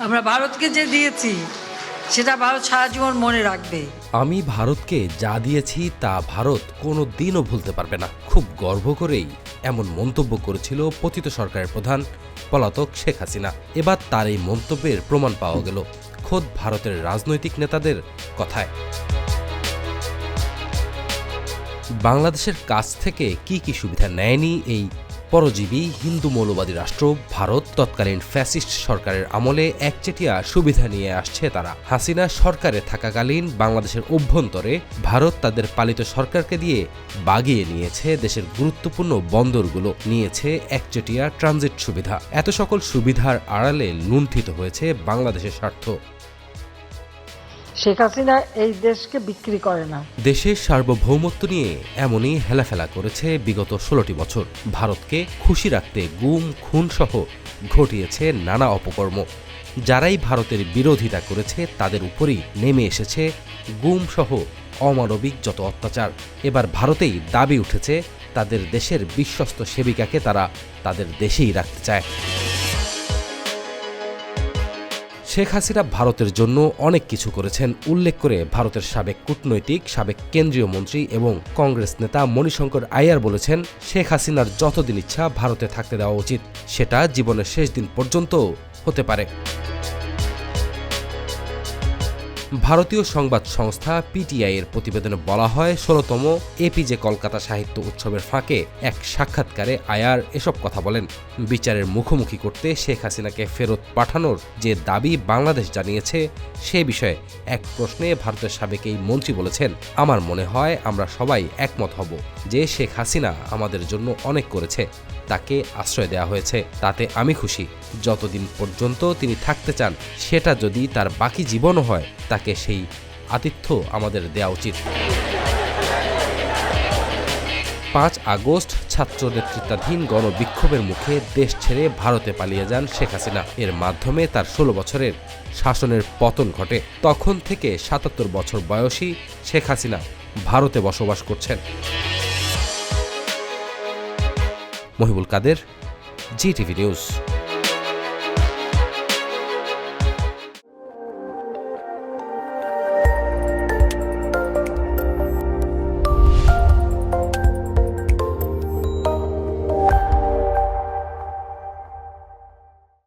আমরা ভারতকে যে দিয়েছি সেটা ভারত সারা জীবন মনে রাখবে। আমি ভারতকে যা দিয়েছি তা ভারত কোনো দিনও ভুলতে পারবে না, খুব গর্ব করেই এমন মন্তব্য করেছিল পতিত সরকারের প্রধান পলাতক শেখ হাসিনা। এবার তার এই মন্তব্যের প্রমাণ পাওয়া গেল খোদ ভারতের রাজনৈতিক নেতাদের কথায়। বাংলাদেশের কাছ থেকে কি কি সুবিধা নেয়নি এই পরজীবী হিন্দু মৌলবাদী রাষ্ট্র ভারত? তৎকালীন ফ্যাসিস্ট সরকারের আমলে একচেটিয়া সুবিধা নিয়ে আসছে তারা। হাসিনা সরকারে থাকাকালীন বাংলাদেশের অভ্যন্তরে ভারত তাদের পালিত সরকারকে দিয়ে বাগিয়ে নিয়েছে দেশের গুরুত্বপূর্ণ বন্দরগুলো, নিয়েছে একচেটিয়া ট্রানজিট সুবিধা। এত সকল সুবিধার আড়ালে লুণ্ঠিত হয়েছে বাংলাদেশের স্বার্থ। শেখ হাসিনা এই দেশকে বিক্রি করে না। দেশের সার্বভৌমত্ব নিয়ে এমনই হেলাফেলা করেছে বিগত 16টি বছর। ভারতকে খুশি রাখতে গুম খুন সহ ঘটিয়েছে নানা অপকর্ম। যারাই ভারতের বিরোধিতা করেছে তাদের উপরই নেমে এসেছে গুম সহ অমানবিক যত অত্যাচার। এবার ভারতেই দাবি উঠেছে তাদের দেশের বিশ্বস্ত সেবিকাকে তারা তাদের দেশেই রাখতে চায়। শেখ হাসিনা ভারতের জন্য অনেক কিছু করেছেন উল্লেখ করে ভারতের সাবেক কূটনৈতিক, সাবেক কেন্দ্রীয় মন্ত্রী এবং কংগ্রেস নেতা মণিশঙ্কর আইয়ার বলেছেন, শেখ হাসিনার যতদিন ইচ্ছা ভারতে থাকতে দেওয়া উচিত, সেটা জীবনের শেষ দিন পর্যন্ত হতে পারে। ভারতীয় সংবাদ সংস্থা পিটিআই এর প্রতিবেদনে বলা হয়, 16তম এপিজে কলকাতা সাহিত্য উৎসবের ফাঁকে এক সাক্ষাৎকারে আয়ার এসব কথা বলেন। বিচারের মুখোমুখি করতে শেখ হাসিনাকে ফেরত পাঠানোর যে দাবি বাংলাদেশ জানিয়েছে সে বিষয়ে এক প্রশ্নে ভারতের সাবেক এই মন্ত্রী বলেছেন, আমার মনে হয় আমরা সবাই একমত হব যে শেখ হাসিনা আমাদের জন্য অনেক করেছে, তাকে আশ্রয় দেওয়া হয়েছে, তাতে আমি খুশি। যতদিন পর্যন্ত তিনি থাকতে চান, সেটা যদি তার বাকি জীবনও হয়, তাকে সেই আতিথ্য আমাদের দেওয়া উচিত। 5 আগস্ট ছাত্র নেতৃত্বাধীন গণবিক্ষোভের মুখে দেশ ছেড়ে ভারতে পালিয়ে যান শেখ হাসিনা। এর মাধ্যমে তার 16 বছরের শাসনের পতন ঘটে। তখন থেকে 77 বছর বয়সী শেখ হাসিনা ভারতে বসবাস করছেন। মহিবুল কাদের, জিটিভি নিউজ।